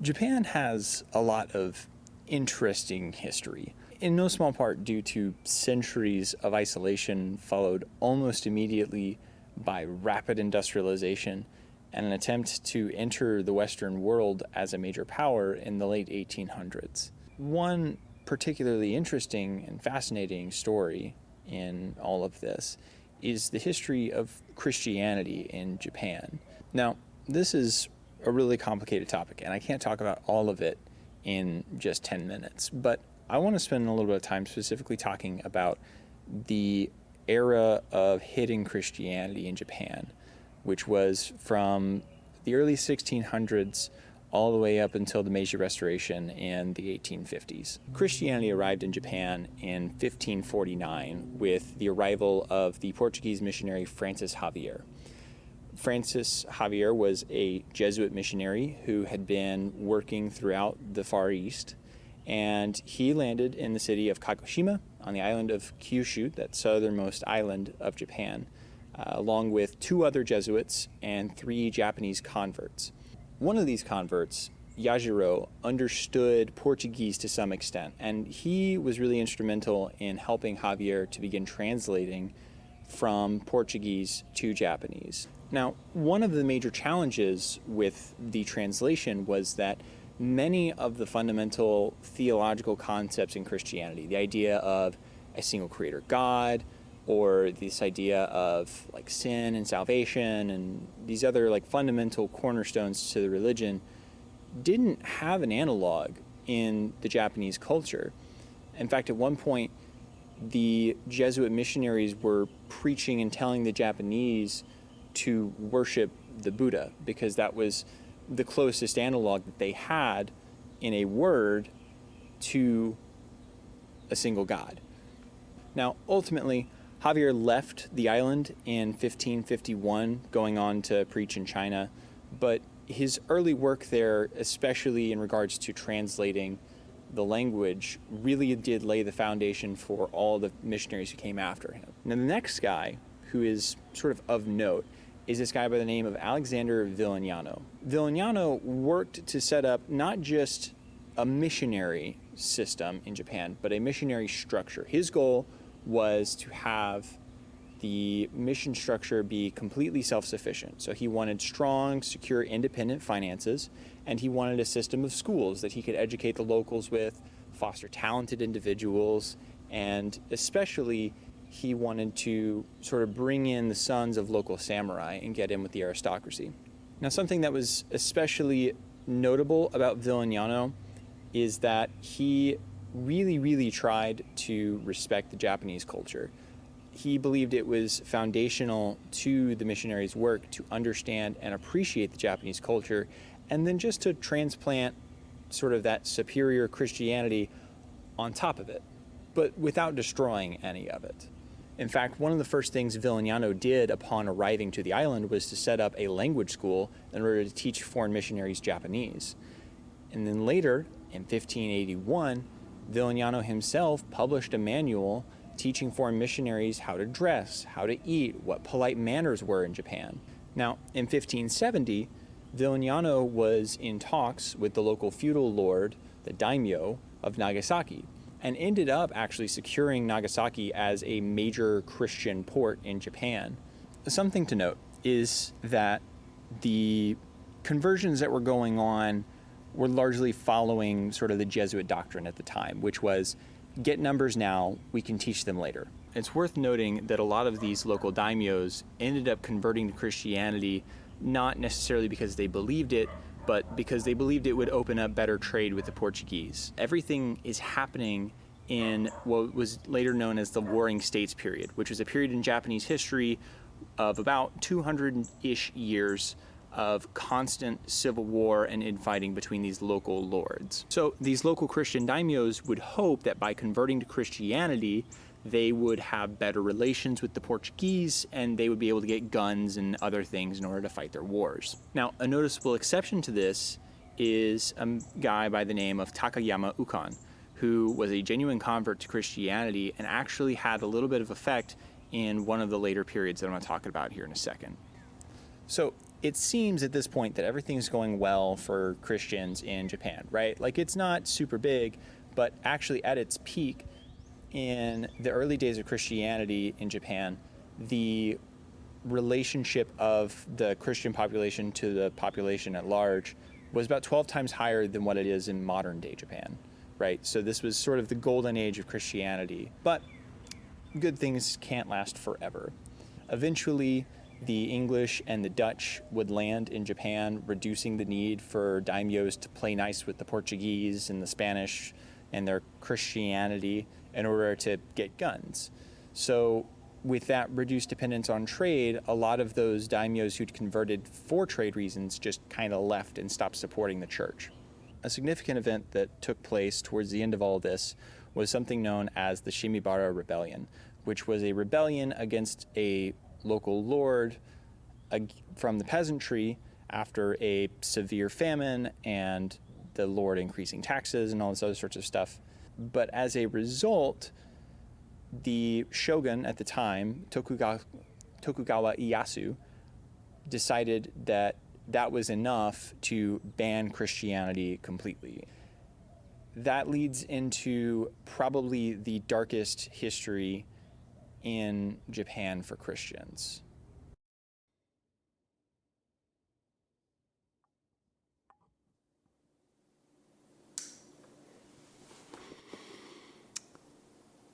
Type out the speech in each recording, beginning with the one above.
Japan has a lot of interesting history, in no small part due to centuries of isolation followed almost immediately by rapid industrialization and an attempt to enter the Western world as a major power in the late 1800s. One particularly interesting and fascinating story in all of this is the history of Christianity in Japan. Now, this is a really complicated topic, and I can't talk about all of it in just 10 minutes, but I want to spend a little bit of time specifically talking about the era of hidden Christianity in Japan, which was from the early 1600s all the way up until the Meiji Restoration in the 1850s. Christianity arrived in Japan in 1549 with the arrival of the Portuguese missionary Francis Xavier. Francis Xavier was a Jesuit missionary who had been working throughout the Far East, and he landed in the city of Kagoshima on the island of Kyushu, that southernmost island of Japan, along with 2 other Jesuits and 3 Japanese converts. One of these converts, Yajiro, understood Portuguese to some extent, and he was really instrumental in helping Javier to begin translating from Portuguese to Japanese. Now, one of the major challenges with the translation was that many of the fundamental theological concepts in Christianity, the idea of a single creator God, or this idea of like sin and salvation and these other like fundamental cornerstones to the religion, didn't have an analog in the Japanese culture. In fact, at one point, the Jesuit missionaries were preaching and telling the Japanese to worship the Buddha because that was the closest analog that they had in a word to a single God. Now, ultimately, Javier left the island in 1551, going on to preach in China, but his early work there, especially in regards to translating the language, really did lay the foundation for all the missionaries who came after him. Now, the next guy who is sort of note is this guy by the name of Alexander Villagnano. Villagnano worked to set up not just a missionary system in Japan, but a missionary structure. His goal was to have the mission structure be completely self-sufficient. So he wanted strong, secure, independent finances, and he wanted a system of schools that he could educate the locals with, foster talented individuals, and especially he wanted to sort of bring in the sons of local samurai and get in with the aristocracy. Now, something that was especially notable about Villagnano is that he really tried to respect the Japanese culture. He believed it was foundational to the missionaries' work to understand and appreciate the Japanese culture, and then just to transplant sort of that superior Christianity on top of it, but without destroying any of it. In fact, one of the first things Villagnano did upon arriving to the island was to set up a language school in order to teach foreign missionaries Japanese. And then later, in 1581, Villagnano himself published a manual teaching foreign missionaries how to dress, how to eat, what polite manners were in Japan. Now, in 1570, Villagnano was in talks with the local feudal lord, the daimyo, of Nagasaki, and ended up actually securing Nagasaki as a major Christian port in Japan. Something to note is that the conversions that were going on were largely following sort of the Jesuit doctrine at the time, which was get numbers now, we can teach them later. It's worth noting that a lot of these local daimyos ended up converting to Christianity not necessarily because they believed it, but because they believed it would open up better trade with the Portuguese. Everything is happening in what was later known as the Warring States period, which was a period in Japanese history of about 200-ish years of constant civil war and infighting between these local lords. So these local Christian daimyos would hope that by converting to Christianity, they would have better relations with the Portuguese and they would be able to get guns and other things in order to fight their wars. Now, a noticeable exception to this is a guy by the name of Takayama Ukon, who was a genuine convert to Christianity and actually had a little bit of effect in one of the later periods that I'm going to talk about here in a second. So it seems at this point that everything's going well for Christians in Japan, right? Like, it's not super big, but actually at its peak in the early days of Christianity in Japan, the relationship of the Christian population to the population at large was about 12 times higher than what it is in modern day Japan, right? So this was sort of the golden age of Christianity. But good things can't last forever. Eventually, the English and the Dutch would land in Japan, reducing the need for daimyos to play nice with the Portuguese and the Spanish and their Christianity in order to get guns. So with that reduced dependence on trade, a lot of those daimyos who'd converted for trade reasons just kind of left and stopped supporting the church. A significant event that took place towards the end of all this was something known as the Shimabara Rebellion, which was a rebellion against a local lord from the peasantry after a severe famine and the lord increasing taxes and all this other sorts of stuff. But as a result, the shogun at the time, Tokugawa Ieyasu, decided that that was enough to ban Christianity completely. That leads into probably the darkest history in Japan for Christians.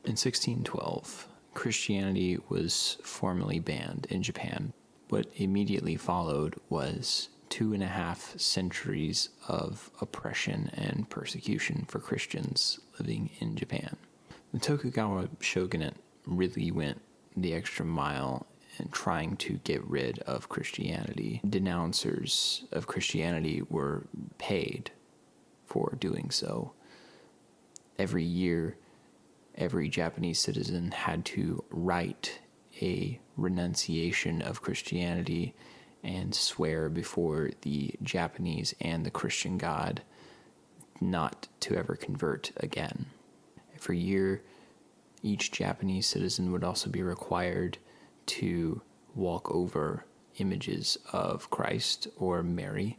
In 1612, Christianity was formally banned in Japan. What immediately followed was 2.5 centuries of oppression and persecution for Christians living in Japan. The Tokugawa shogunate really went the extra mile in trying to get rid of Christianity. Denouncers of Christianity were paid for doing so. Every year, every Japanese citizen had to write a renunciation of Christianity and swear before the Japanese and the Christian God not to ever convert again. Every year, each Japanese citizen would also be required to walk over images of Christ or Mary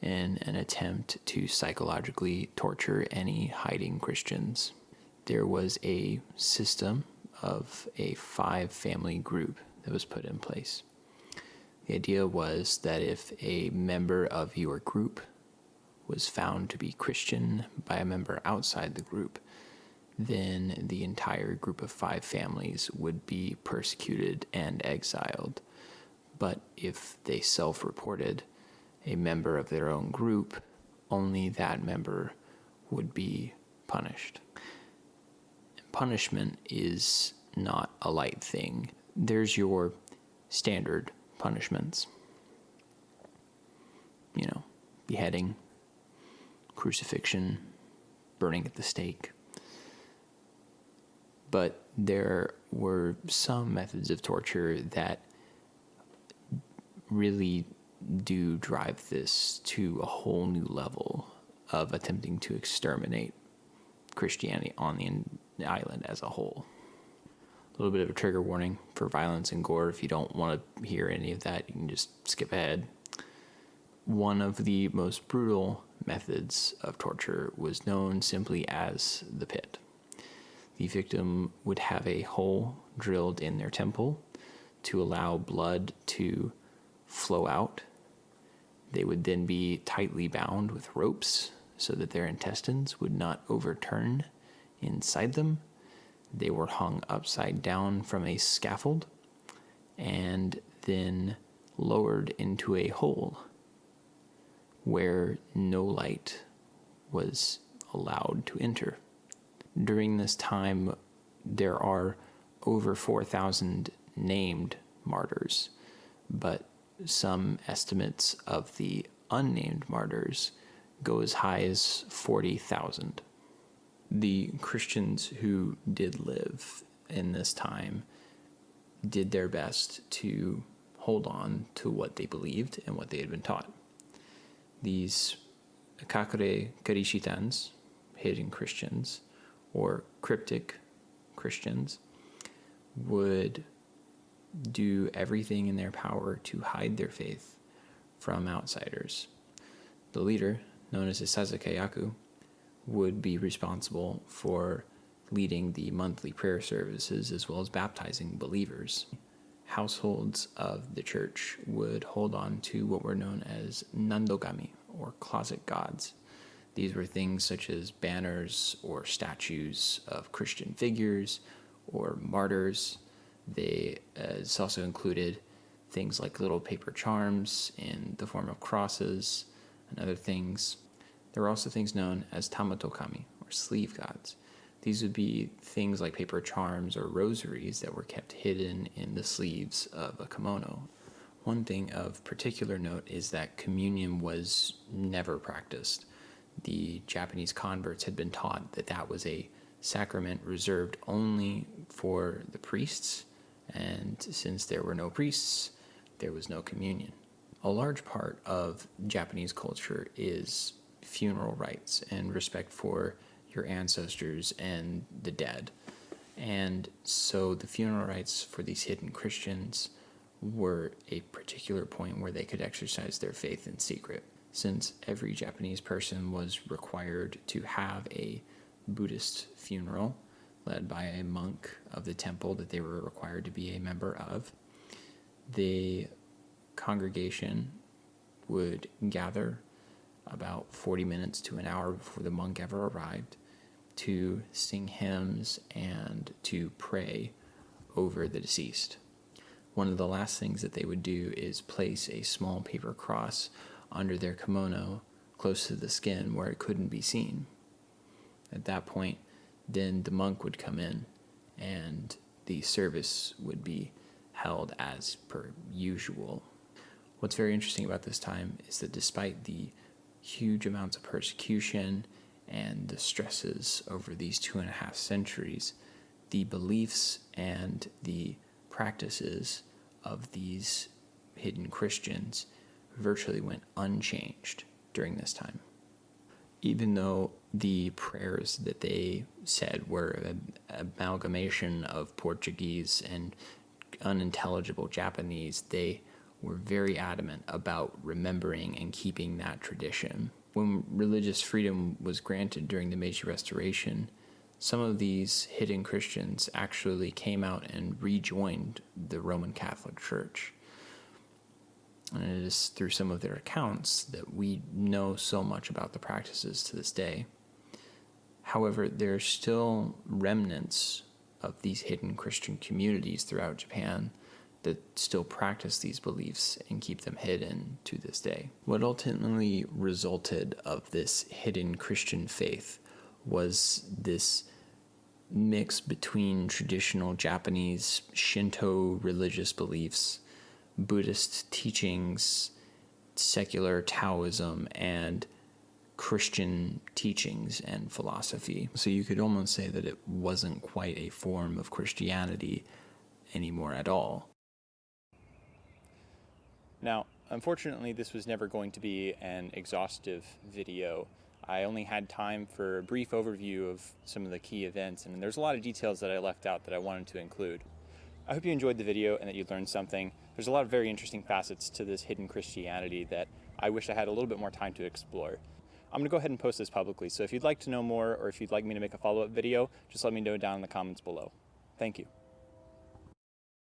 in an attempt to psychologically torture any hiding Christians. There was a system of a 5-family group that was put in place. The idea was that if a member of your group was found to be Christian by a member outside the group, then the entire group of 5 families would be persecuted and exiled. But if they self-reported a member of their own group, only that member would be punished. And punishment is not a light thing. There's your standard punishments. Beheading, crucifixion, burning at the stake. But there were some methods of torture that really do drive this to a whole new level of attempting to exterminate Christianity on the island as a whole. A little bit of a trigger warning for violence and gore. If you don't want to hear any of that, you can just skip ahead. One of the most brutal methods of torture was known simply as the pit. The victim would have a hole drilled in their temple to allow blood to flow out. They would then be tightly bound with ropes so that their intestines would not overturn inside them. They were hung upside down from a scaffold and then lowered into a hole where no light was allowed to enter. During this time, there are over 4,000 named martyrs, but some estimates of the unnamed martyrs go as high as 40,000. The Christians who did live in this time did their best to hold on to what they believed and what they had been taught. These Kakure Kirishitans, hidden Christians, or cryptic Christians, would do everything in their power to hide their faith from outsiders. The leader, known as a Sazakayaku, would be responsible for leading the monthly prayer services as well as baptizing believers. Households of the church would hold on to what were known as nandogami, or closet gods. These were things such as banners or statues of Christian figures or martyrs. This also included things like little paper charms in the form of crosses and other things. There were also things known as tamatokami, or sleeve gods. These would be things like paper charms or rosaries that were kept hidden in the sleeves of a kimono. One thing of particular note is that communion was never practiced. The Japanese converts had been taught that that was a sacrament reserved only for the priests, and since there were no priests, there was no communion. A large part of Japanese culture is funeral rites and respect for your ancestors and the dead. And so the funeral rites for these hidden Christians were a particular point where they could exercise their faith in secret. Since every Japanese person was required to have a Buddhist funeral led by a monk of the temple that they were required to be a member of, the congregation would gather about 40 minutes to an hour before the monk ever arrived to sing hymns and to pray over the deceased. One of the last things that they would do is place a small paper cross under their kimono close to the skin where it couldn't be seen. At that point, then the monk would come in and the service would be held as per usual. What's very interesting about this time is that despite the huge amounts of persecution and the stresses over these 2.5 centuries, the beliefs and the practices of these hidden Christians virtually went unchanged during this time. Even though the prayers that they said were an amalgamation of Portuguese and unintelligible Japanese, they were very adamant about remembering and keeping that tradition. When religious freedom was granted during the Meiji Restoration, some of these hidden Christians actually came out and rejoined the Roman Catholic Church. And it is through some of their accounts that we know so much about the practices to this day. However, there are still remnants of these hidden Christian communities throughout Japan that still practice these beliefs and keep them hidden to this day. What ultimately resulted of this hidden Christian faith was this mix between traditional Japanese Shinto religious beliefs, Buddhist teachings, secular Taoism, and Christian teachings and philosophy. So you could almost say that it wasn't quite a form of Christianity anymore at all. Now, unfortunately, this was never going to be an exhaustive video. I only had time for a brief overview of some of the key events, and there's a lot of details that I left out that I wanted to include. I hope you enjoyed the video and that you learned something. There's a lot of very interesting facets to this hidden Christianity that I wish I had a little bit more time to explore. I'm going to go ahead and post this publicly, so if you'd like to know more or if you'd like me to make a follow-up video, just let me know down in the comments below. Thank you.